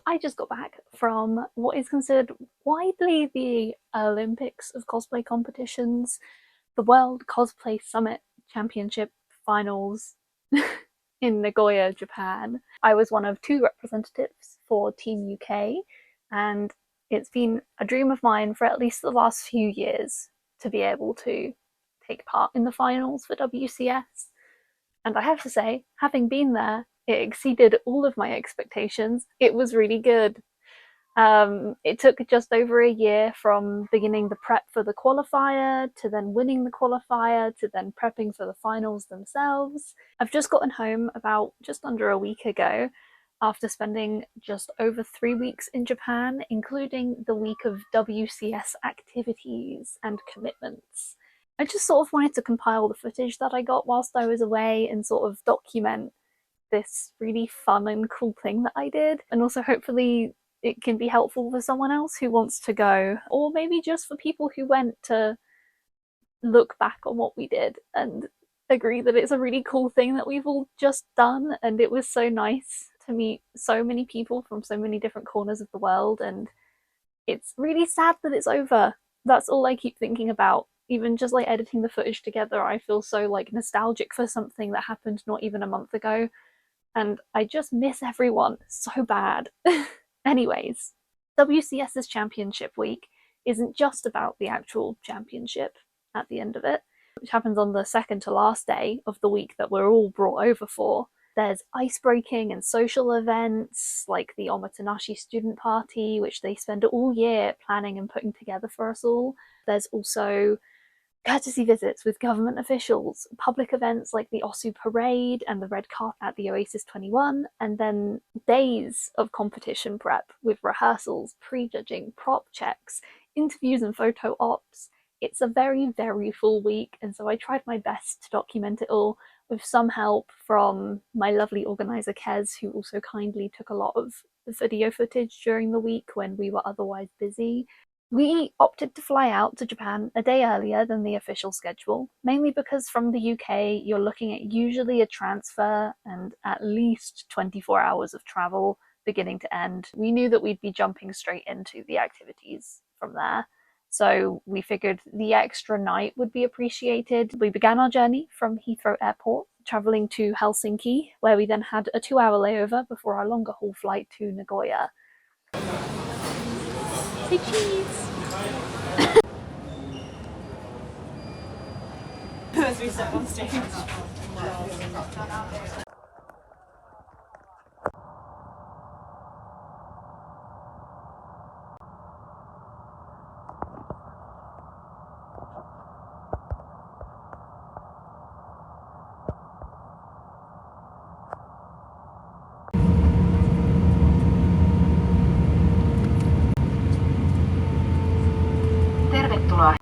I just got back from what is considered widely the Olympics of cosplay competitions, the World Cosplay Summit Championship Finals in Nagoya, Japan. I was one of 2 representatives for Team UK, and it's been a dream of mine for at least the last few years to be able to take part in the finals for WCS. And I have to say, having been there, it exceeded all of my expectations. It was really good. It took just over a year from beginning the prep for the qualifier to then winning the qualifier to then prepping for the finals themselves. I've just gotten home about just under a week ago after spending just over 3 weeks in Japan, including the week of WCS activities and commitments. I just sort of wanted to compile the footage that I got whilst I was away and sort of document this really fun and cool thing that I did, and also hopefully it can be helpful for someone else who wants to go, or maybe just for people who went to look back on what we did and agree that it's a really cool thing that we've all just done. And it was so nice to meet so many people from so many different corners of the world, and it's really sad that it's over. That's all I keep thinking about. Even just like editing the footage together, I feel so like nostalgic for something that happened not even a month ago, and I just miss everyone so bad. Anyways, WCS's championship week isn't just about the actual championship at the end of it, which happens on the second to last day of the week that we're all brought over for. There's ice breaking and social events like the Omotenashi student party, which they spend all year planning and putting together for us all. There's also courtesy visits with government officials, public events like the Osu Parade and the red carpet at the Oasis 21, and then days of competition prep with rehearsals, prejudging, prop checks, interviews and photo ops. It's a very, very full week, and so I tried my best to document it all with some help from my lovely organiser Kez, who also kindly took a lot of the video footage during the week when we were otherwise busy. We opted to fly out to Japan a day earlier than the official schedule, mainly because from the UK you're looking at usually a transfer and at least 24 hours of travel beginning to end. We knew that we'd be jumping straight into the activities from there, so we figured the extra night would be appreciated. We began our journey from Heathrow Airport, travelling to Helsinki, where we then had a 2-hour layover before our longer haul flight to Nagoya. Say cheese! As we step on stage. Tervetuloa.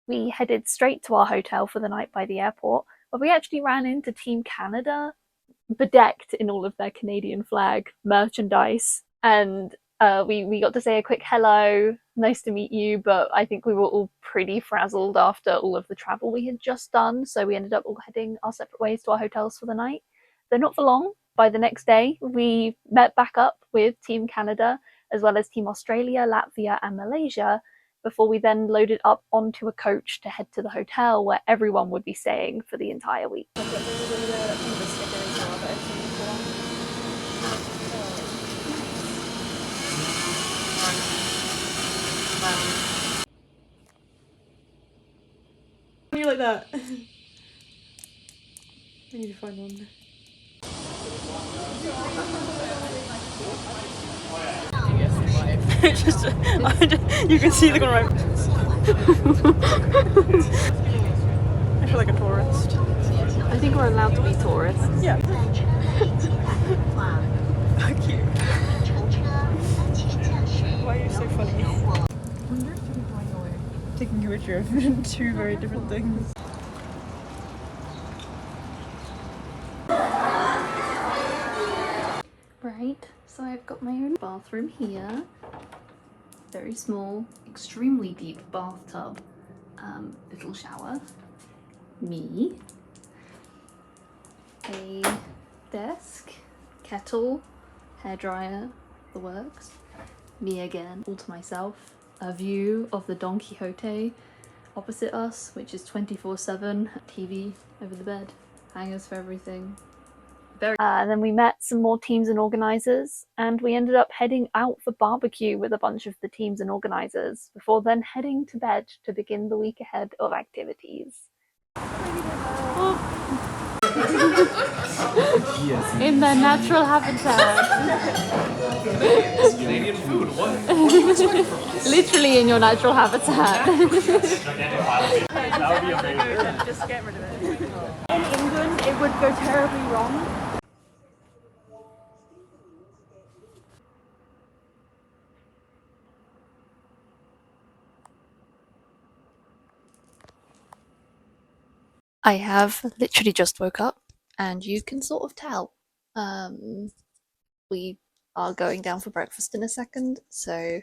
We headed straight to our hotel for the night by the airport, where we actually ran into Team Canada, bedecked in all of their Canadian flag merchandise, and we got to say a quick hello, nice to meet you, but I think we were all pretty frazzled after all of the travel we had just done, so we ended up all heading our separate ways to our hotels for the night. Though not for long. By the next day, we met back up with Team Canada, as well as Team Australia, Latvia and Malaysia, before we then loaded up onto a coach to head to the hotel where everyone would be staying for the entire week. You like that? I need to find one. You can see the one right. I feel like a tourist. I think we're allowed to be tourists. Yeah. cute. Why are you so funny? I wonder if you're going away. Taking a picture of two very different things. Right, so I've got my own bathroom here. Very small, extremely deep bathtub, little shower. Me. A desk, kettle, hairdryer, the works. Me again, all to myself. A view of the Don Quixote opposite us, which is 24/7. TV over the bed, hangers for everything. And then we met some more teams and organisers, and we ended up heading out for barbecue with a bunch of the teams and organisers, before then heading to bed to begin the week ahead of activities. In their natural habitat. Canadian food. What do you expect from us? Literally in your natural habitat. That would be amazing. Just get rid of it. In England, it would go terribly wrong. I have literally just woke up, and you can sort of tell. We are going down for breakfast in a second, so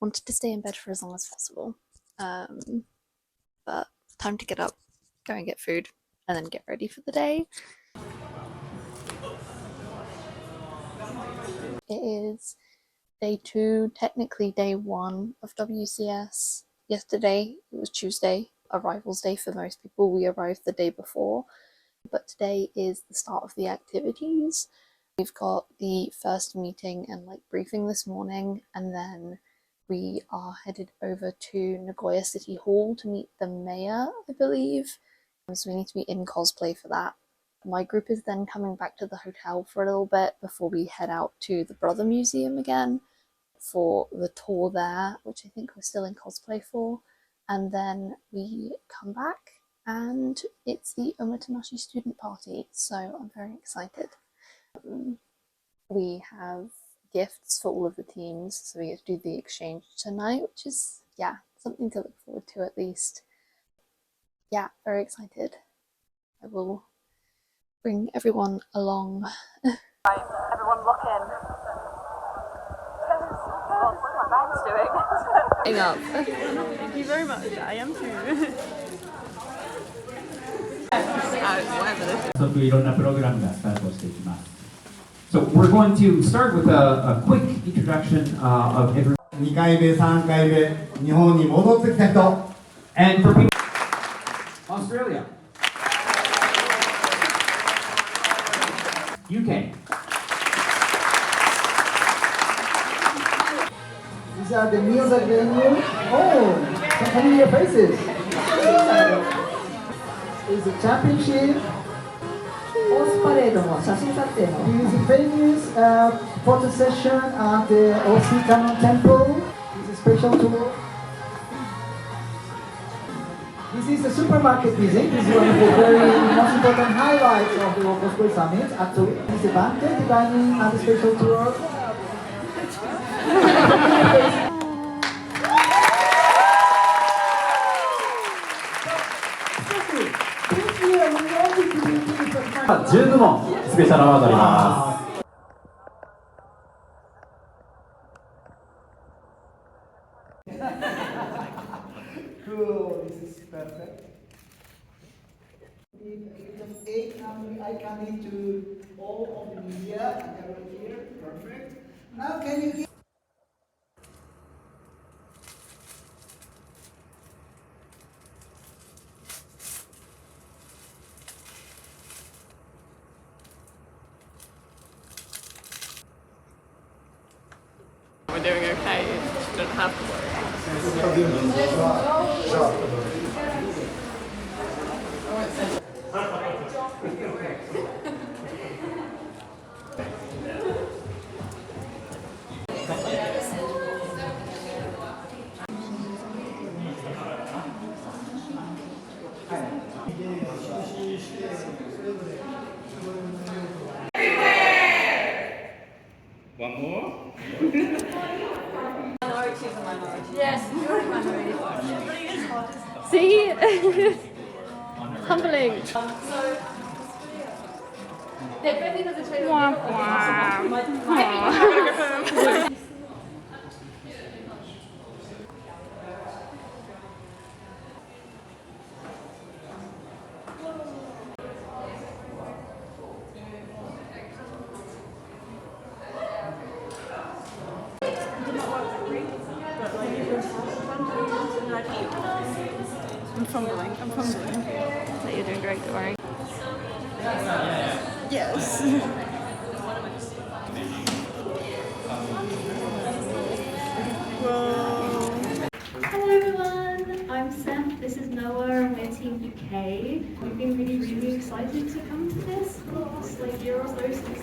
wanted to stay in bed for as long as possible. But time to get up, go and get food, and then get ready for the day. It is day 2, technically day 1 of WCS. Yesterday, it was Tuesday, arrivals day for most people. We arrived the day before, but today is the start of the activities. We've got the first meeting and briefing this morning, and then we are headed over to Nagoya City Hall to meet the mayor, I believe. So we need to be in cosplay for that. My group is then coming back to the hotel for a little bit before we head out to the Brother Museum again for the tour there, which I think we're still in cosplay for. And then we come back and it's the Omotenashi student party, so I'm very excited. We have gifts for all of the teams, so we get to do the exchange tonight, which is, yeah, something to look forward to at least. Yeah, very excited. I will bring everyone along. Right, everyone look in. God, what my bag's doing. Hang up. Thank you very much, I am too. 早速いろんなプログラムがスタートしていきます。So we're going to start with a quick introduction of everyone. 2回目、3回目、日本に戻ってきた人。And for people, Australia, UK, These are the music venue. Oh, some familiar faces. It's a championship. ホースパレードの写真撮影の This is famous photo session at the Osita Temple. This is a special tour. This is a supermarket visit. This is one of the very most important highlights of the World Cosplay Summit. Actually, this is a banquet dining and a special tour. Thank you. I'm ready to be to the 10部門スペシャルアワードあります。Cool, this is perfect. Just 8 I can into all of the media and everything here. Perfect. Now can you give We're doing okay, you don't have to worry. One more. See? Humbling. I'm fumbling. No, you're doing great, don't worry. Yes. Whoa. Hello everyone, I'm Steph, this is Noah, and we're Team UK. We've been really excited to come to this for the last year or so since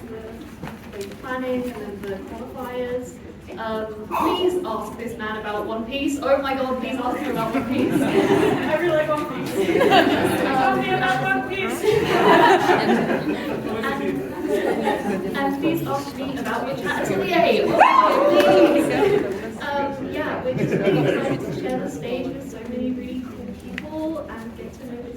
the planning and then the qualifiers. Please ask this man about One Piece. Oh my god, please ask him about One Piece. I really like One Piece. Tell me about One Piece. and please ask me about your chat atelier. Please. Yeah, we're just really excited to share the stage with so many really cool people and get to know the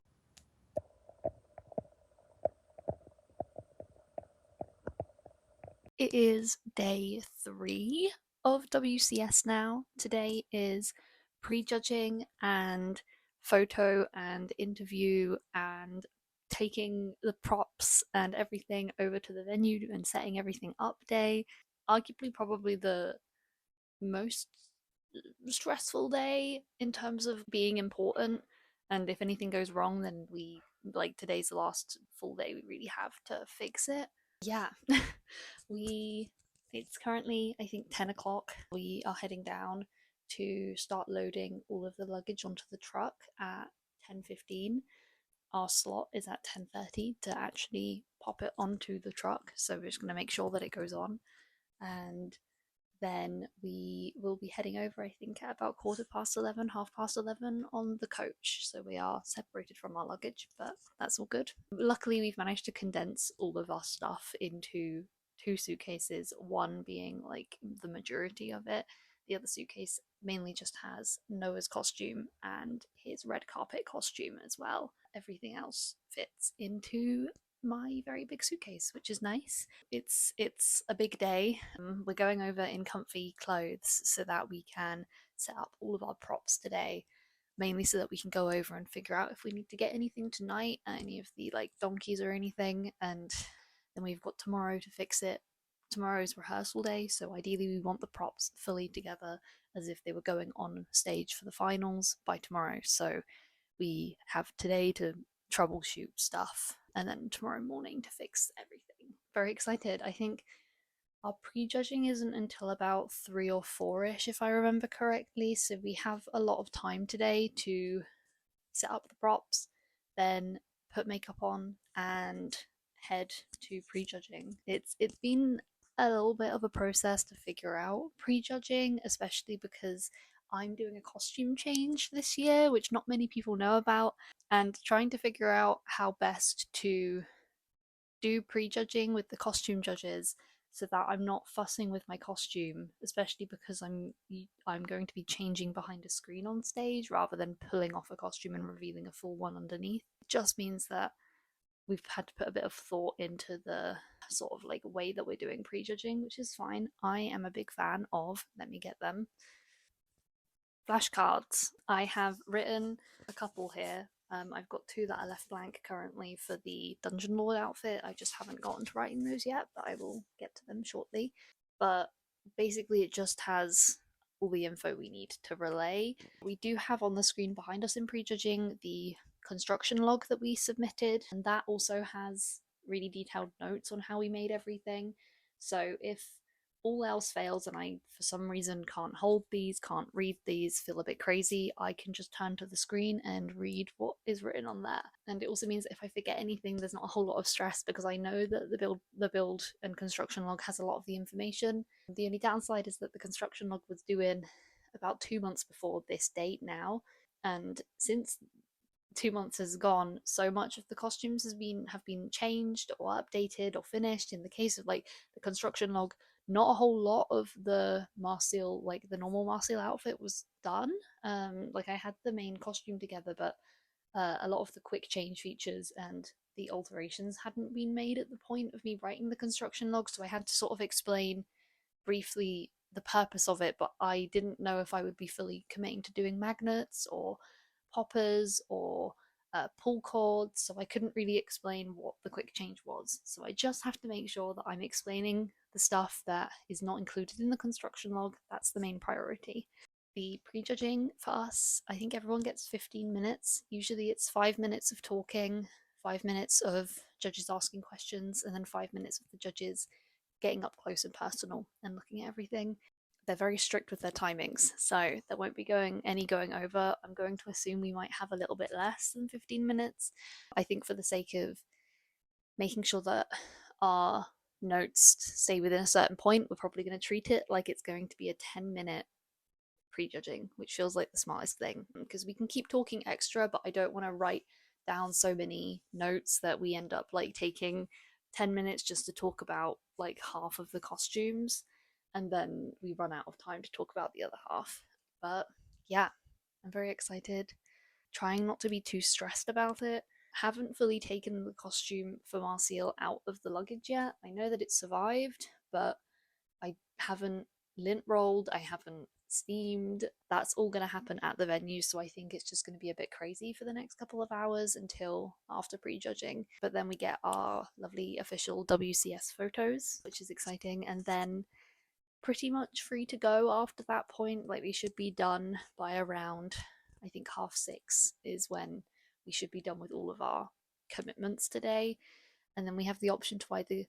It is day 3 of WCS now. Today is prejudging and photo and interview and taking the props and everything over to the venue and setting everything up day. Arguably probably the most stressful day in terms of being important, and if anything goes wrong then today's the last full day we really have to fix it. Yeah. It's currently I think 10 o'clock. We are heading down to start loading all of the luggage onto the truck at 10:15. Our slot is at 10:30 to actually pop it onto the truck, so we're just going to make sure that it goes on, and then we will be heading over, I think, at about 11:15, 11:30 on the coach. So we are separated from our luggage, but that's all good. Luckily, we've managed to condense all of our stuff into 2 suitcases, one being the majority of it. The other suitcase mainly just has Noah's costume and his red carpet costume as well. Everything else fits into my very big suitcase, which is nice. It's a big day. We're going over in comfy clothes so that we can set up all of our props today, mainly so that we can go over and figure out if we need to get anything tonight, any of the donkeys or anything, and then we've got tomorrow to fix it. Tomorrow's rehearsal day, so ideally we want the props fully together as if they were going on stage for the finals by tomorrow. So we have today to troubleshoot stuff and then tomorrow morning to fix everything. Very excited. I think our prejudging isn't until about 3 or 4ish, if I remember correctly, so we have a lot of time today to set up the props, then put makeup on and head to prejudging. It's been a little bit of a process to figure out prejudging, especially because I'm doing a costume change this year, which not many people know about, and trying to figure out how best to do prejudging with the costume judges so that I'm not fussing with my costume, especially because I'm going to be changing behind a screen on stage rather than pulling off a costume and revealing a full one underneath. It just means that we've had to put a bit of thought into the sort of way that we're doing prejudging, which is fine. I am a big fan of, let me get them, flashcards. I have written a couple here. I've got 2 that are left blank currently for the Dungeon Lord outfit. I just haven't gotten to writing those yet, but I will get to them shortly. But basically it just has all the info we need to relay. We do have on the screen behind us in prejudging the construction log that we submitted, and that also has really detailed notes on how we made everything. So if all else fails and I for some reason can't hold these, can't read these, feel a bit crazy, I can just turn to the screen and read what is written on there. And it also means if I forget anything, there's not a whole lot of stress because I know that the build and construction log has a lot of the information. The only downside is that the construction log was due in about 2 months before this date now, and since 2 months has gone, so much of the costumes have been changed or updated or finished. In the case of the construction log, not a whole lot of the Martial, like the normal Martial outfit was done. Like I had the main costume together, but a lot of the quick change features and the alterations hadn't been made at the point of me writing the construction log, so I had to sort of explain briefly the purpose of it, but I didn't know if I would be fully committing to doing magnets or poppers or pull cords, so I couldn't really explain what the quick change was. So I just have to make sure that I'm explaining the stuff that is not included in the construction log. That's the main priority. The prejudging for us, I think everyone gets 15 minutes. Usually it's 5 minutes of talking, 5 minutes of judges asking questions, and then 5 minutes of the judges getting up close and personal and looking at everything. They're very strict with their timings, so there won't be going over. I'm going to assume we might have a little bit less than 15 minutes. I think for the sake of making sure that our notes stay within a certain point, we're probably going to treat it like it's going to be a 10-minute prejudging, which feels like the smartest thing, because we can keep talking extra, but I don't want to write down so many notes that we end up like taking 10 minutes just to talk about like half of the costumes, and then we run out of time to talk about the other half. But yeah, I'm very excited. Trying not to be too stressed about it. Haven't fully taken the costume for Marcial out of the luggage yet. I know that it survived, but I haven't lint rolled, I haven't steamed. That's all going to happen at the venue, so I think it's just going to be a bit crazy for the next couple of hours until after prejudging. But then we get our lovely official WCS photos, which is exciting, and then pretty much free to go after that point. Like we should be done by around, I think 6:30 is when we should be done with all of our commitments today, and then we have the option to either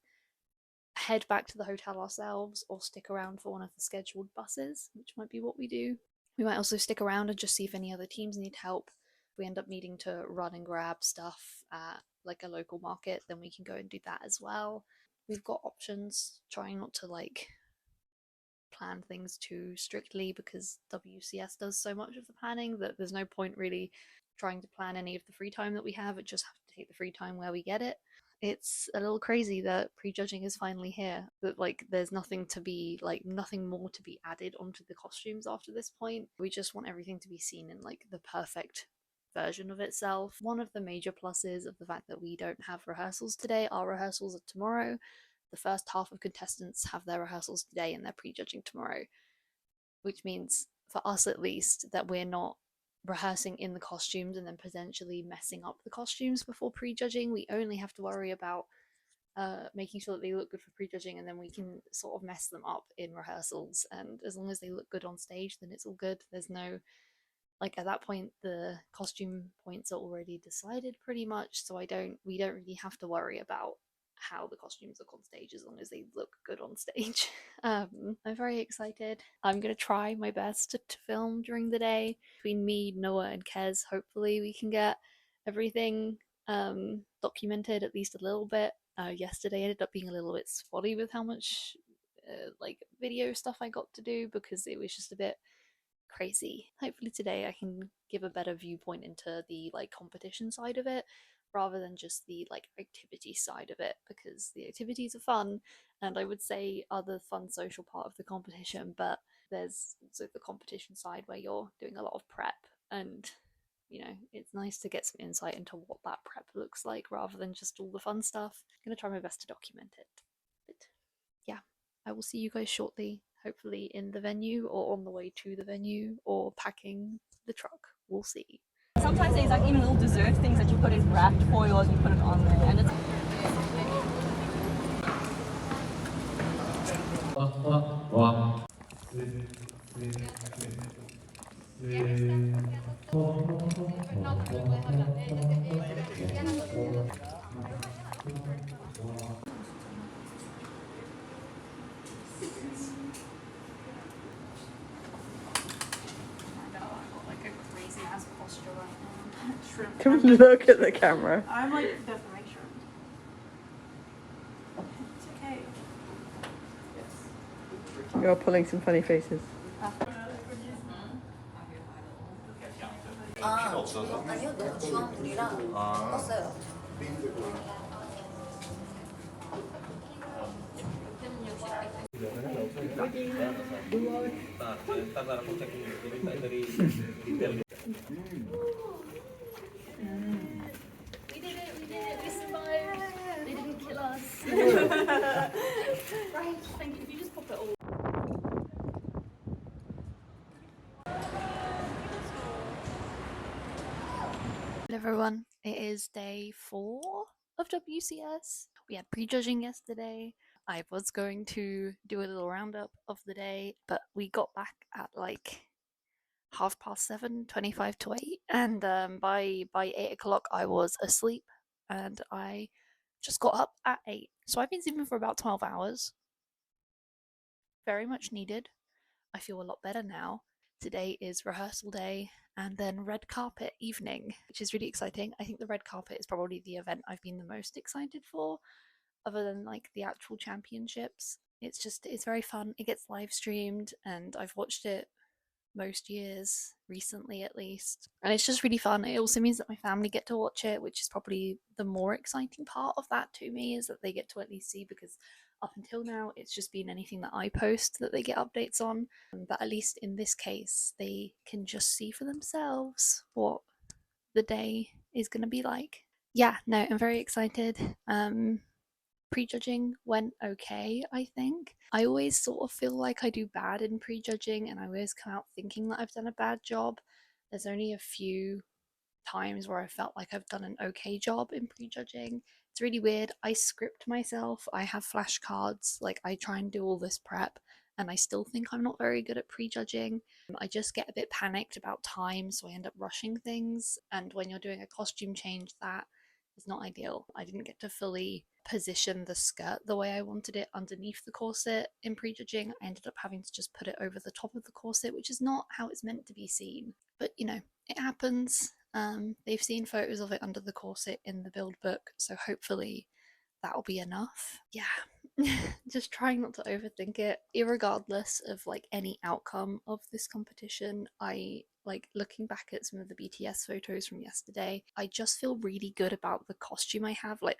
head back to the hotel ourselves or stick around for one of the scheduled buses, which might be what we do. We might also stick around and just see if any other teams need help. If we end up needing to run and grab stuff at like a local market, then we can go and do that as well. We've got options, trying not to like plan things too strictly because WCS does so much of the planning that there's no point really trying to plan any of the free time that we have. It just have to take the free time where we get it. It's a little crazy that prejudging is finally here, that like there's nothing more to be added onto the costumes after this point. We just want everything to be seen in like the perfect version of itself. One of the major pluses of the fact that we don't have rehearsals today, our rehearsals are tomorrow. The first half of contestants have their rehearsals today and they're prejudging tomorrow, which means for us at least that we're not rehearsing in the costumes and then potentially messing up the costumes before prejudging. We only have to worry about making sure that they look good for prejudging, and then we can sort of mess them up in rehearsals, and as long as they look good on stage then it's all good. There's no like at that point the costume points are already decided pretty much, so we don't really have to worry about how the costumes look on stage as long as they look good on stage. I'm very excited. I'm gonna try my best to film during the day. Between me, Noah, and Kez, hopefully we can get everything documented at least a little bit. Yesterday ended up being a little bit spotty with how much like video stuff I got to do because it was just a bit crazy. Hopefully today I can give a better viewpoint into the like competition side of it rather than just the like activity side of it, because the activities are fun and I would say are the fun social part of the competition, but there's also the competition side where you're doing a lot of prep, and you know it's nice to get some insight into what that prep looks like rather than just all the fun stuff. I'm gonna try my best to document it, but yeah, I will see you guys shortly, hopefully in the venue or on the way to the venue or packing the truck. We'll see. Sometimes there's like even little dessert things that you put in wrapped foil and you put it on there, and it's Come look at the camera. I'm like definitely shrimp. It's okay. You're pulling some funny faces. 아니요, 너무 지원물이랑 떴어요. Ntar aku cek minta dari detail. We did it, we survived. They didn't kill us. Right, thank you. If you just pop it all. Hello everyone, it is day 4 of WCS. We had prejudging yesterday. I was going to do a little roundup of the day, but we got back at like 7:30, 25 to 8, and by 8 o'clock I was asleep, and I just got up at 8. So I've been sleeping for about 12 hours. Very much needed. I feel a lot better now. Today is rehearsal day and then red carpet evening, which is really exciting. I think the red carpet is probably the event I've been the most excited for, other than like the actual championships. It's very fun. It gets live streamed and I've watched it most years, recently at least, and it's just really fun. It also means that my family get to watch it, which is probably the more exciting part of that to me, is that they get to at least see, because up until now it's just been anything that I post that they get updates on, but at least in this case they can just see for themselves what the day is going to be like. Yeah, no, I'm very excited. Prejudging went okay, I think. I always sort of feel like I do bad in prejudging, and I always come out thinking that I've done a bad job. There's only a few times where I felt like I've done an okay job in prejudging. It's really weird. I script myself. I have flashcards. Like, I try and do all this prep, and I still think I'm not very good at prejudging. I just get a bit panicked about time, so I end up rushing things. And when you're doing a costume change, that is not ideal. I didn't get to fully position the skirt the way I wanted it underneath the corset in prejudging. I ended up having to just put it over the top of the corset, which is not how it's meant to be seen. But you know, it happens. They've seen photos of it under the corset in the build book, so hopefully that'll be enough. Yeah, just trying not to overthink it. Irregardless of like any outcome of this competition, I like looking back at some of the BTS photos from yesterday. I just feel really good about the costume I have. Like,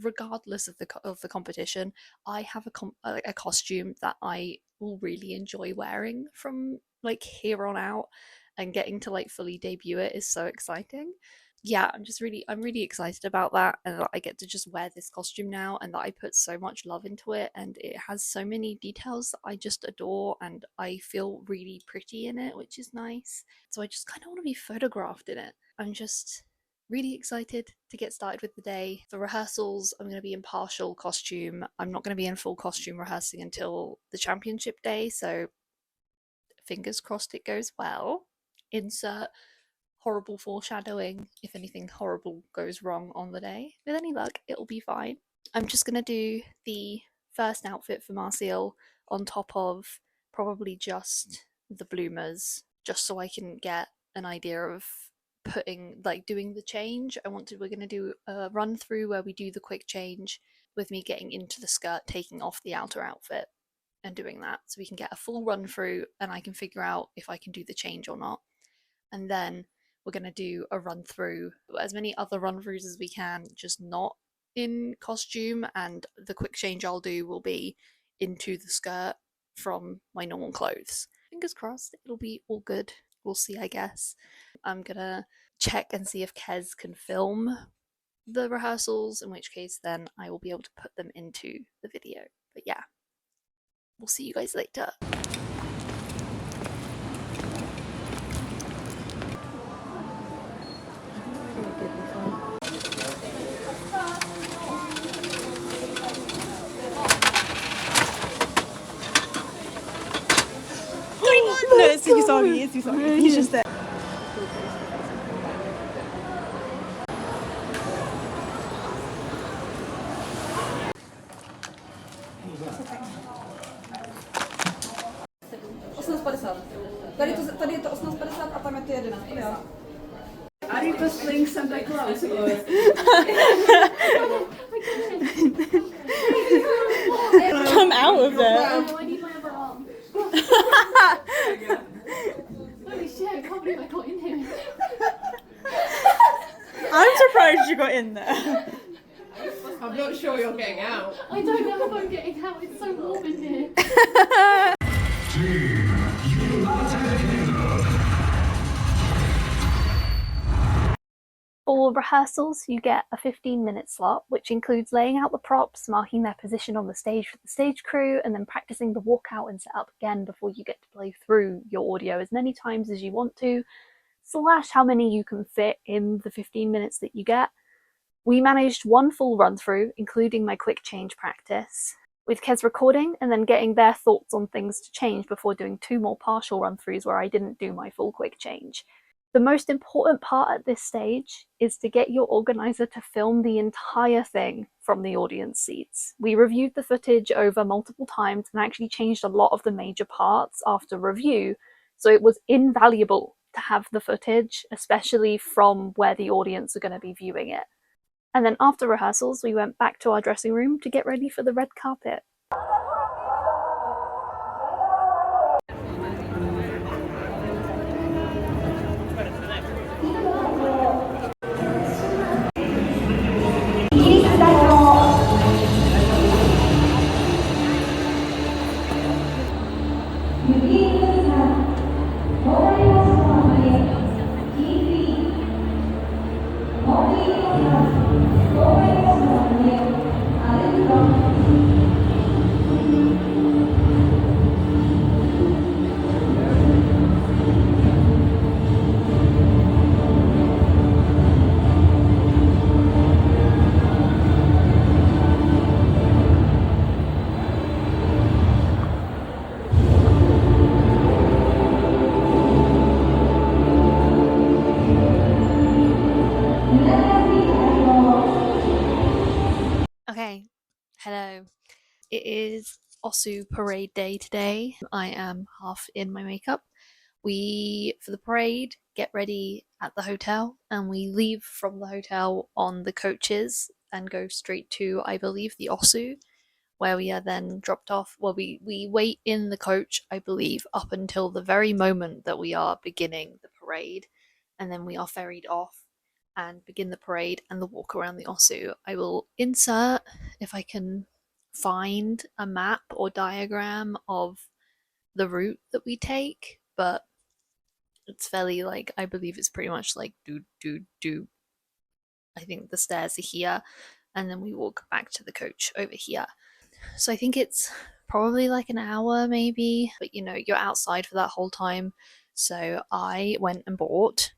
regardless of the competition, I have a costume that I will really enjoy wearing from like here on out, and getting to like fully debut it is so exciting. Yeah, I'm really excited about that, and that I get to just wear this costume now, and that I put so much love into it, and it has so many details that I just adore, and I feel really pretty in it, which is nice. So I just kind of want to be photographed in it. I'm just really excited to get started with the day. The rehearsals, I'm going to be in partial costume. I'm not going to be in full costume rehearsing until the championship day, so fingers crossed it goes well. Insert horrible foreshadowing if anything horrible goes wrong on the day. With any luck, it'll be fine. I'm just going to do the first outfit for Marseille on top of probably just the bloomers, just so I can get an idea of doing the change. We're going to do a run through where we do the quick change with me getting into the skirt, taking off the outer outfit and doing that, so we can get a full run through and I can figure out if I can do the change or not. And then we're going to do a run through, as many other run throughs as we can, just not in costume, and the quick change I'll do will be into the skirt from my normal clothes. Fingers crossed it'll be all good. We'll see, I guess. I'm gonna check and see if Kez can film the rehearsals, in which case then I will be able to put them into the video. But yeah, we'll see you guys later. No, it's Yusagi. It's Yusagi. He's just there. Tady je to 18,50 a tam je to 11. Are you cosplaying Santa Claus? Come out of there. Oh, I need my other arm. Holy shit, I can't believe I got in here. I'm surprised you got in there. I'm not sure you're getting out. I don't know if I'm getting out, it's so warm in here. For rehearsals, you get a 15-minute slot, which includes laying out the props, marking their position on the stage for the stage crew, and then practicing the walkout and setup again before you get to play through your audio as many times as you want to, / how many you can fit in the 15 minutes that you get. We managed one full run-through, including my quick change practice, with Kez recording and then getting their thoughts on things to change before doing 2 more partial run-throughs where I didn't do my full quick change. The most important part at this stage is to get your organizer to film the entire thing from the audience seats. We reviewed the footage over multiple times and actually changed a lot of the major parts after review, so it was invaluable to have the footage, especially from where the audience are going to be viewing it. And then after rehearsals, we went back to our dressing room to get ready for the red carpet. Okay, hello. It is Osu parade day today. I am half in my makeup. We, for the parade, get ready at the hotel and we leave from the hotel on the coaches and go straight to, I believe, the Osu, where we are then dropped off. Well, we wait in the coach, I believe, up until the very moment that we are beginning the parade, and then we are ferried off and begin the parade and the walk around the Osu. I will insert, if I can find, a map or diagram of the route that we take, but it's fairly, like, I believe it's pretty much like do. I think the stairs are here, and then we walk back to the coach over here. So I think it's probably like an hour maybe, but you know, you're outside for that whole time. So I went and bought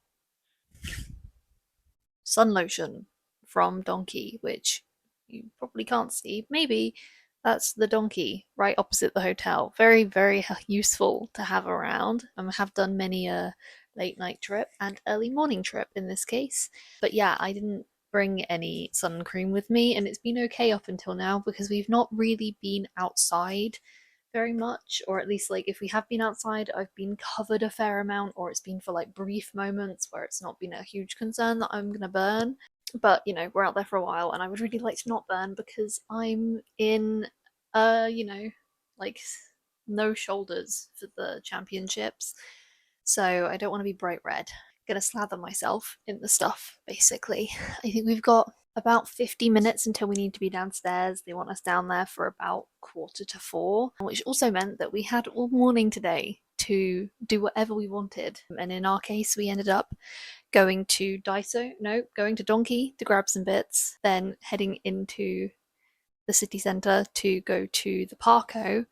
sun lotion from Donkey, which you probably can't see. Maybe that's the Donkey right opposite the hotel. Very, very useful to have around. I have done many a late night trip and early morning trip in this case. But yeah, I didn't bring any sun cream with me, and it's been okay up until now because we've not really been outside very much, or at least, like, if we have been outside, I've been covered a fair amount, or it's been for like brief moments where it's not been a huge concern that I'm gonna burn. But you know, we're out there for a while and I would really like to not burn because I'm in you know, like, no shoulders for the championships, so I don't want to be bright red. Gonna slather myself in the stuff, basically. I think we've got about 50 minutes until we need to be downstairs. They want us down there for about 3:45, which also meant that we had all morning today to do whatever we wanted. And in our case, we ended up going to going to Donkey to grab some bits, then heading into the city centre to go to the Parco,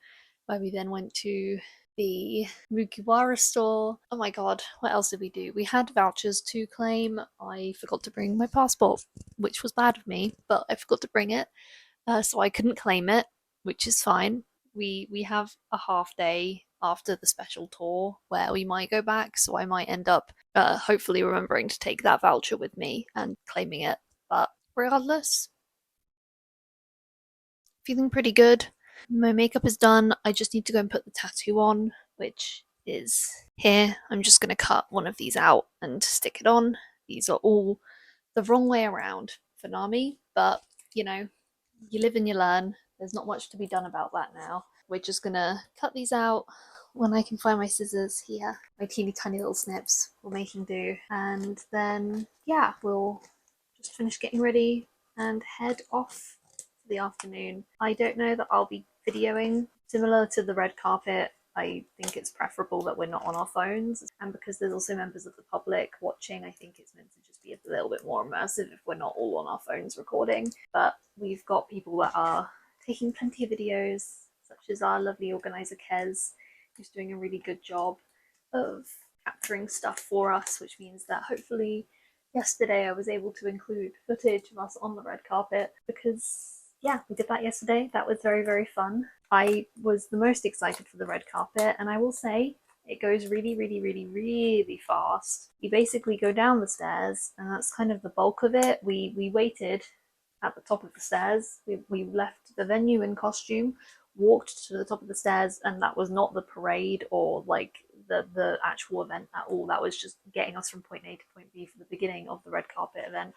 where we then went to the Mugiwara store. Oh my god, what else did we do? We had vouchers to claim. I forgot to bring my passport, which was bad of me, but I forgot to bring it, so I couldn't claim it, which is fine. We have a half day after the special tour where we might go back, so I might end up hopefully remembering to take that voucher with me and claiming it. But regardless, feeling pretty good. My makeup is done. I just need to go and put the tattoo on, which is here. I'm just going to cut one of these out and stick it on. These are all the wrong way around for Nami, but you know, you live and you learn. There's not much to be done about that now. We're just going to cut these out when I can find my scissors here. My teeny tiny little snips will making do. And then, yeah, we'll just finish getting ready and head off for the afternoon. I don't know that I'll be videoing. Similar to the red carpet, I think it's preferable that we're not on our phones, and because there's also members of the public watching, I think it's meant to just just be a little bit more immersive if we're not all on our phones recording. But we've got people that are taking plenty of videos, such as our lovely organizer Kez, who's doing a really good job of capturing stuff for us, which means that hopefully yesterday I was able to include footage of us on the red carpet because, yeah, we did that yesterday. That was very, very fun. I was the most excited for the red carpet, and I will say it goes really, really, really, really fast. You basically go down the stairs, and that's kind of the bulk of it. We waited at the top of the stairs. We left the venue in costume, walked to the top of the stairs, and that was not the parade or like the actual event at all. That was just getting us from point A to point B for the beginning of the red carpet event.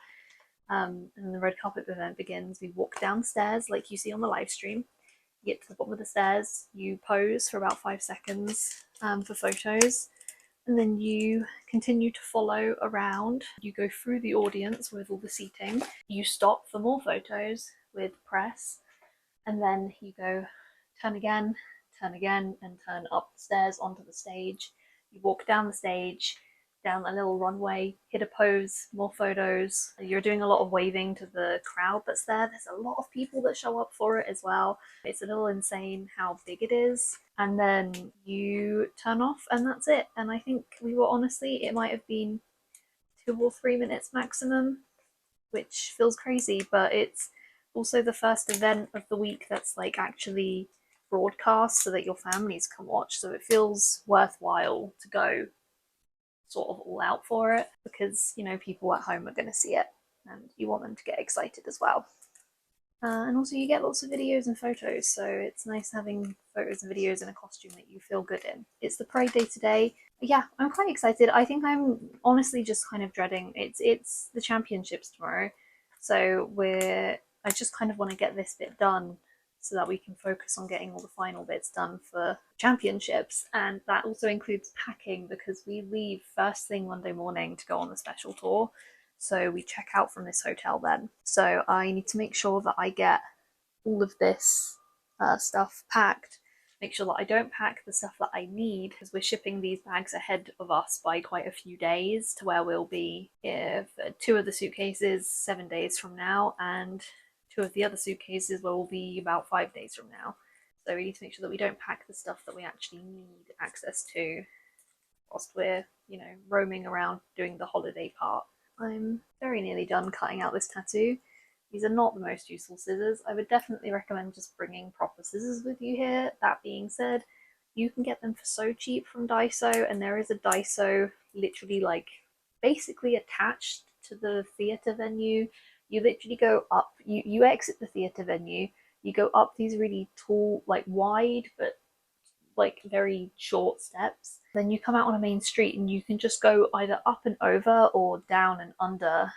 And the red carpet event begins. We walk downstairs like you see on the live stream. You get to the bottom of the stairs, you pose for about 5 seconds for photos, and then you continue to follow around. You go through the audience with all the seating, you stop for more photos with press, and then you go turn again, and turn up the stairs onto the stage. You walk down the stage, down a little runway, hit a pose, more photos. You're doing a lot of waving to the crowd that's there. There's a lot of people that show up for it as well. It's a little insane how big it is. And then you turn off and that's it. And I think we were honestly, it might have been 2 or 3 minutes maximum, which feels crazy, but it's also the first event of the week that's like actually broadcast so that your families can watch. So it feels worthwhile to go sort of all out for it because, you know, people at home are going to see it and you want them to get excited as well. And also you get lots of videos and photos, so it's nice having photos and videos in a costume that you feel good in. It's the parade day today. But yeah, I'm quite excited. I think I'm honestly just kind of dreading it's the championships tomorrow, so I just kind of want to get this bit done so that we can focus on getting all the final bits done for championships. And that also includes packing because we leave first thing Monday morning to go on the special tour. So we check out from this hotel then. So I need to make sure that I get all of this stuff packed. Make sure that I don't pack the stuff that I need because we're shipping these bags ahead of us by quite a few days to where we'll be if 2 of the suitcases 7 days from now and 2 of the other suitcases will be about 5 days from now. So we need to make sure that we don't pack the stuff that we actually need access to whilst we're, you know, roaming around doing the holiday part. I'm very nearly done cutting out this tattoo. These are not the most useful scissors. I would definitely recommend just bringing proper scissors with you here. That being said, you can get them for so cheap from Daiso, and there is a Daiso literally like basically attached to the theatre venue. You literally go up, you exit the theatre venue, you go up these really tall, like wide, but like very short steps. Then you come out on a main street and you can just go either up and over or down and under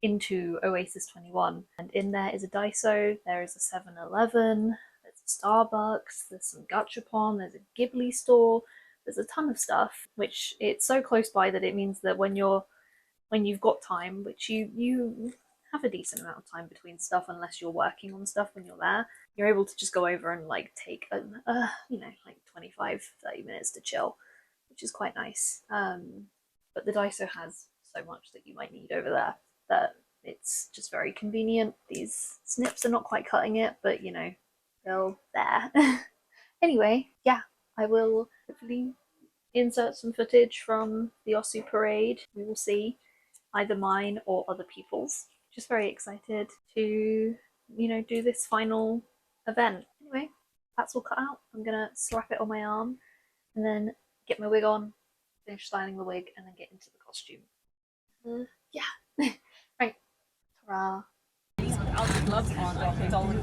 into Oasis 21. And in there is a Daiso, there is a 7-Eleven, there's a Starbucks, there's some Gachapon, there's a Ghibli store, there's a ton of stuff, which it's so close by that it means that when you've got time, which you have a decent amount of time between stuff unless you're working on stuff when you're there, you're able to just go over and like take like 25-30 minutes to chill, which is quite nice. But the Daiso has so much that you might need over there that it's just very convenient. These snips are not quite cutting it, but you know, they're there. Anyway, yeah, I will hopefully insert some footage from the Osu parade. We will see, either mine or other people's. Just very excited to, you know, do this final event. Anyway, that's all cut out. I'm gonna slap it on my arm and then get my wig on, finish styling the wig, and then get into the costume. Yeah. Right. Ta-ra. Gloves on, okay, all of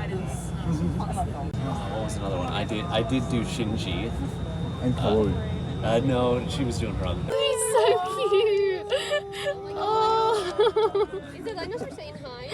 this. What was another one? I did do Shinji. And Chloe. No, she was doing her own. He's so cute. Oh. Is the dinosaur saying hi?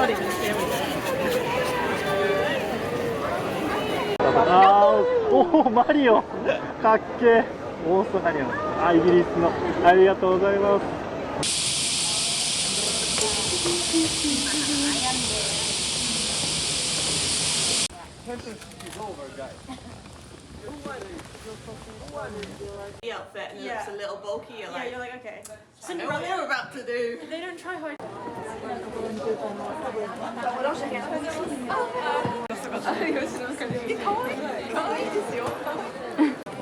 not even here with it. おお、マリオかっけえ。オーストラリアの、イギリスの、ありがとうございます。The outfit and it looks a little bulky. You're like, you're like, okay. I know what you're about to do. They don't try hard. I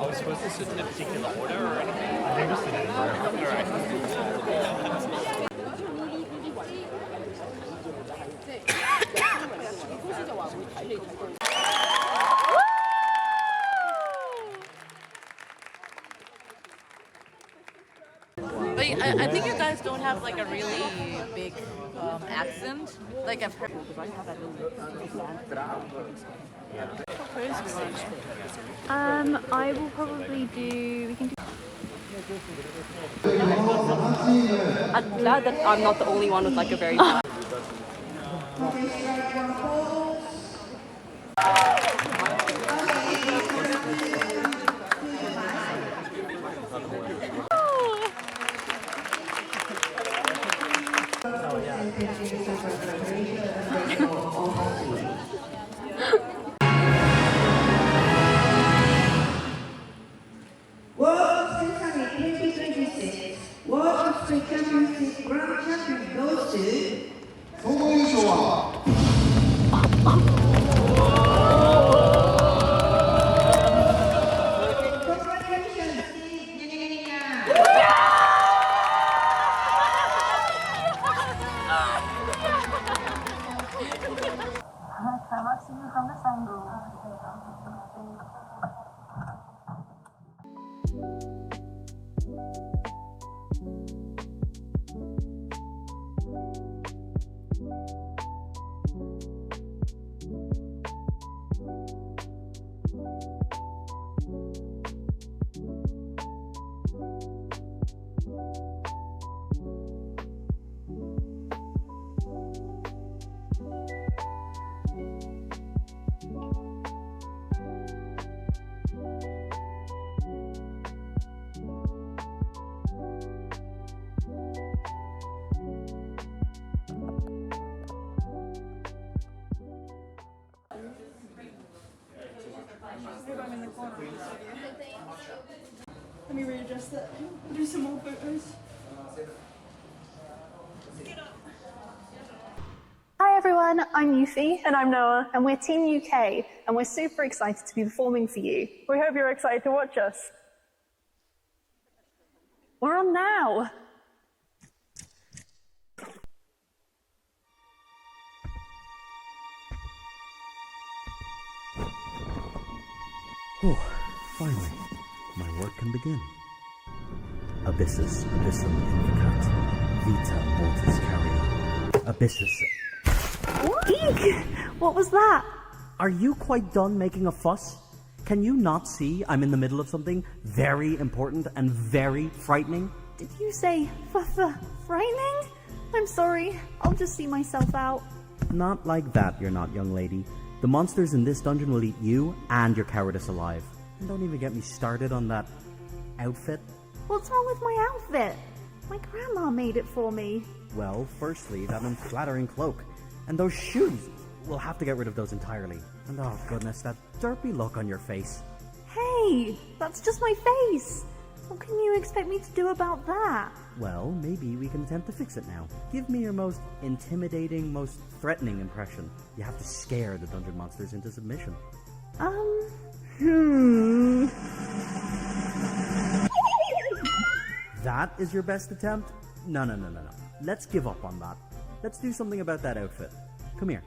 was supposed to sit in a particular order or anything? I think just sit in order. I think you guys don't have like a really big accent. Like I've heard. I will probably do. We can do. I'm glad that I'm not the only one with like a very bad. World Cosplay Summit 2026 World Cosplay Championship Grand Champion goes to 総合優勝はLet me readjust that. Do some more photos. Hi everyone, I'm Yuffie. And I'm Noah. And we're Team UK. And we're super excited to be performing for you. We hope you're excited to watch us. We're on now. Oh, finally, my work can begin. Abyssus, abyssum invocat, vita mortis carrier. Abyssus. Eek! What was that? Are you quite done making a fuss? Can you not see I'm in the middle of something very important and very frightening? Did you say frightening? I'm sorry. I'll just see myself out. Not like that, you're not, young lady. The monsters in this dungeon will eat you and your cowardice alive. And don't even get me started on that outfit. What's wrong with my outfit? My grandma made it for me. Well, firstly, that unflattering cloak. And those shoes. We'll have to get rid of those entirely. And oh goodness, that derpy look on your face. Hey, that's just my face. What can you expect me to do about that? Well, maybe we can attempt to fix it now. Give me your most intimidating, most threatening impression. You have to scare the dungeon monsters into submission. That is your best attempt? No. Let's give up on that. Let's do something about that outfit. Come here.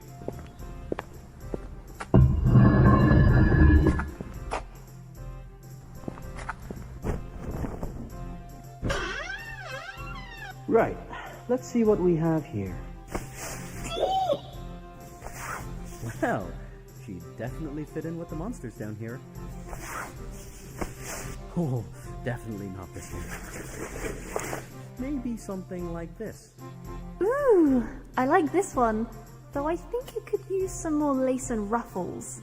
Right, let's see what we have here. Well, she definitely fit in with the monsters down here. Oh, definitely not this one. Maybe something like this. Ooh, I like this one. though I think it could use some more lace and ruffles.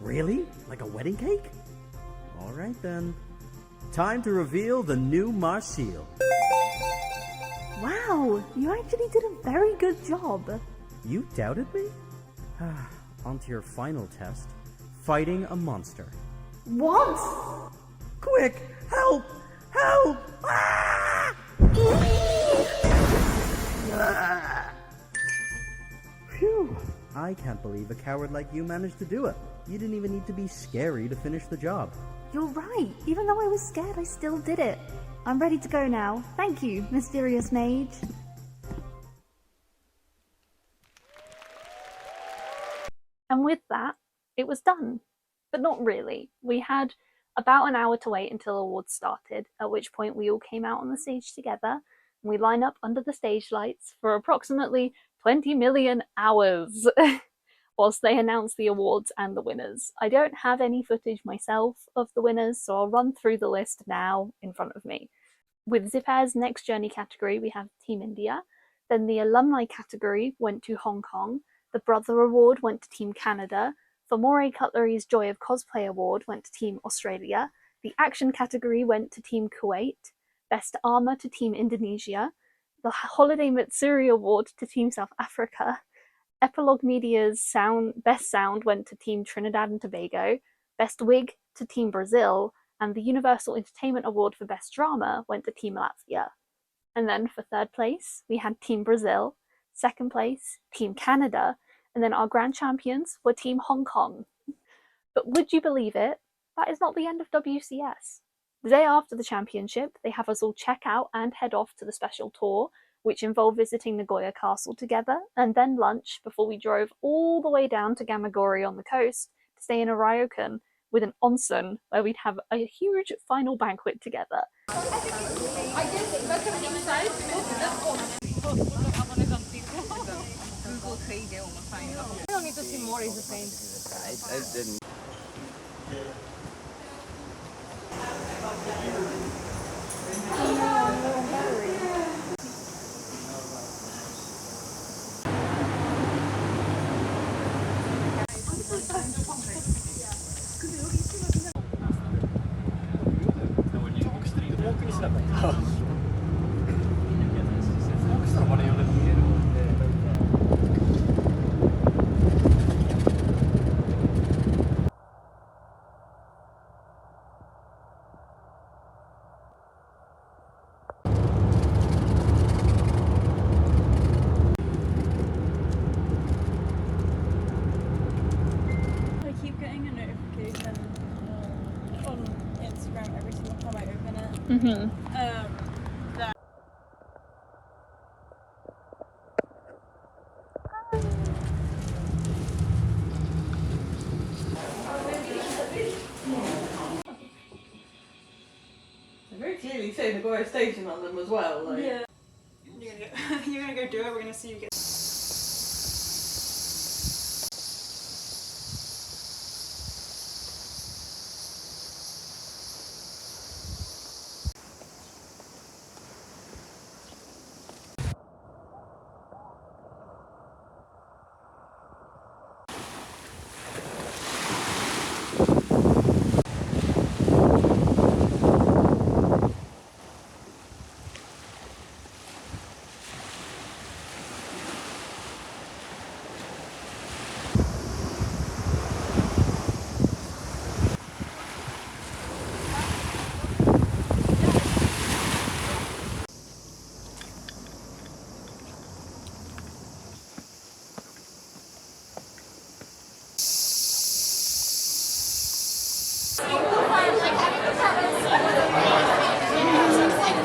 Really? Like a wedding cake? Alright then. Time to reveal the new Marseille. Wow, you actually did a very good job. You doubted me? On to your final test. Fighting a monster. What? Quick! Help! Help! Ah! Phew. I can't believe a coward like you managed to do it. You didn't even need to be scary to finish the job. You're right. Even though I was scared, I still did it. I'm ready to go now. Thank you, mysterious mage. And with that, it was done. But not really. We had about an hour to wait until awards started, at which point we all came out on the stage together, and we line up under the stage lights for approximately 20 million hours whilst they announce the awards and the winners. I don't have any footage myself of the winners, so I'll run through the list now in front of me. With Zipair's Next Journey category, we have Team India. Then the Alumni category went to Hong Kong. The Brother Award went to Team Canada. For Moray Cutlery's Joy of Cosplay Award went to Team Australia. The Action category went to Team Kuwait. Best Armour to Team Indonesia. The Holiday Matsuri Award to Team South Africa. Epilogue Media's Best Sound went to Team Trinidad and Tobago. Best Wig to Team Brazil. And the Universal Entertainment Award for Best Drama went to Team Latvia. And then for third place, we had Team Brazil. Second place, Team Canada. And then our grand champions were Team Hong Kong. But would you believe it? That is not the end of WCS. The day after the championship, they have us all check out and head off to the special tour, which involved visiting Nagoya Castle together, and then lunch before we drove all the way down to Gamagori on the coast to stay in a ryokan with an onsen where we'd have a huge final banquet together. I don't need to see more, is the same. I didn't. I keep getting a notification on Instagram every single time I open it. That They very clearly say Nagoya Station on them as well. Like. yeah. You're gonna go do it. We're gonna see you get.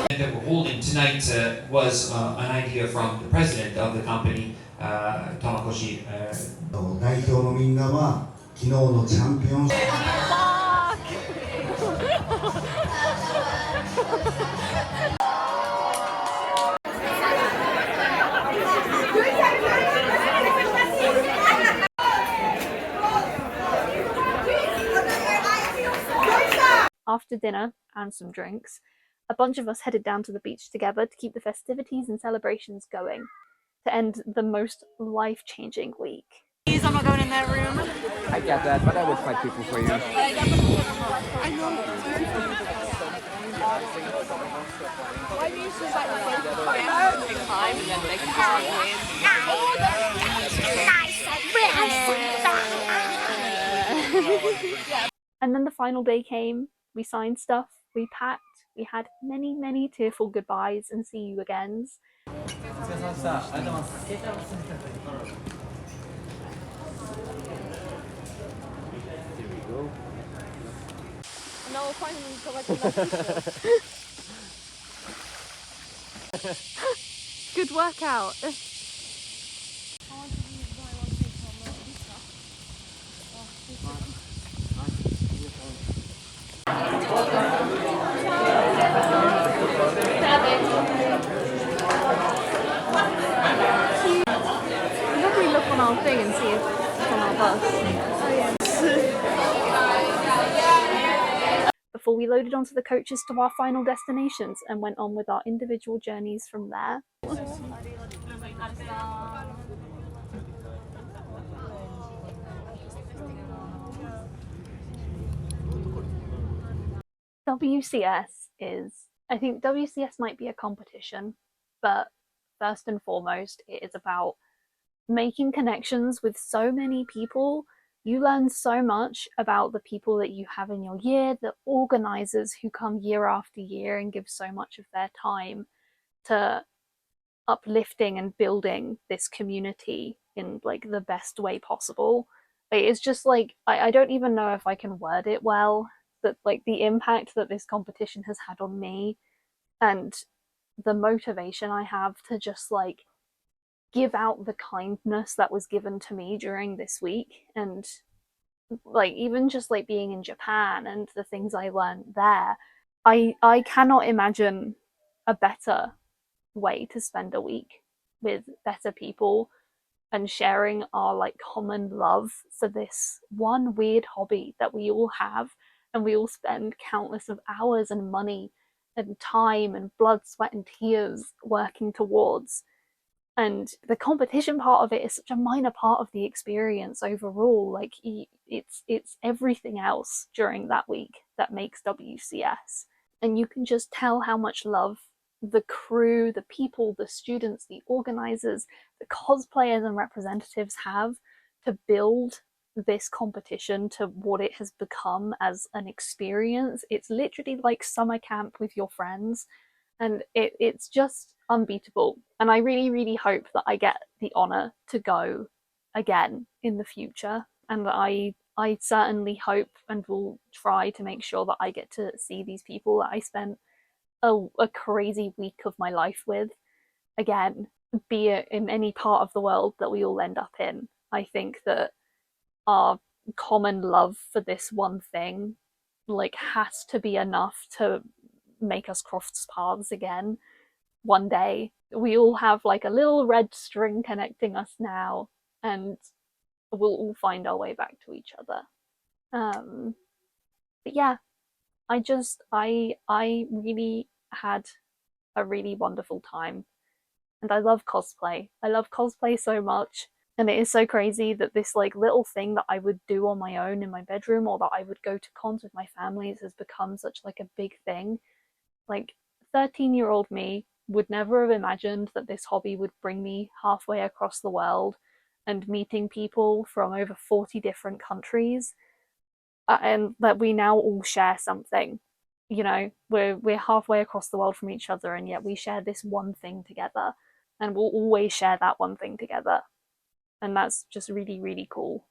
That we're holding tonight was an idea from the president of the company, Tomakoshi. 代表のみんなは昨日のチャンピオン。After dinner and some drinks, a bunch of us headed down to the beach together to keep the festivities and celebrations going. to end the most life-changing week. Please, I'm not going in their room. I get that, but I will fight people for you. I know. Why do you just like big time and then they can't win? And then the final day came, we signed stuff, we packed, we had many, many tearful goodbyes and see you agains. No, finally, Good workout. If we look on our thing and see if it's on our bus. Oh yes. Before we loaded onto the coaches to our final destinations and went on with our individual journeys from there. WCS is, I think WCS might be a competition, but first and foremost, it is about making connections with so many people. You learn so much about the people that you have in your year, the organizers who come year after year and give so much of their time to uplifting and building this community in like the best way possible. It's just like, I don't even know if I can word it well, that like the impact that this competition has had on me and the motivation I have to just like give out the kindness that was given to me during this week, and like even just like being in Japan and the things I learned there, I cannot imagine a better way to spend a week with better people and sharing our like common love for this one weird hobby that we all have and we all spend countless of hours and money and time and blood, sweat and tears working towards. And the competition part of it is such a minor part of the experience overall. Like it's everything else during that week that makes WCS. And you can just tell how much love the crew, the people, the students, the organizers, the cosplayers and representatives have to build this competition to what it has become as an experience. It's literally like summer camp with your friends, and it's just unbeatable. And I really, really hope that I get the honor to go again in the future. And I certainly hope and will try to make sure that I get to see these people that I spent a crazy week of my life with again, be it in any part of the world that we all end up in. I think that our common love for this one thing like has to be enough to make us cross paths again one day. We all have like a little red string connecting us now, and we'll all find our way back to each other. But yeah, I really had a really wonderful time, and I love cosplay. I love cosplay so much, and it is so crazy that this like little thing that I would do on my own in my bedroom, or that I would go to cons with my families, has become such like a big thing. Like 13-year-old me would never have imagined that this hobby would bring me halfway across the world and meeting people from over 40 different countries, and that we now all share something. You know, we're halfway across the world from each other, and yet we share this one thing together, and we'll always share that one thing together. And that's just really, really cool.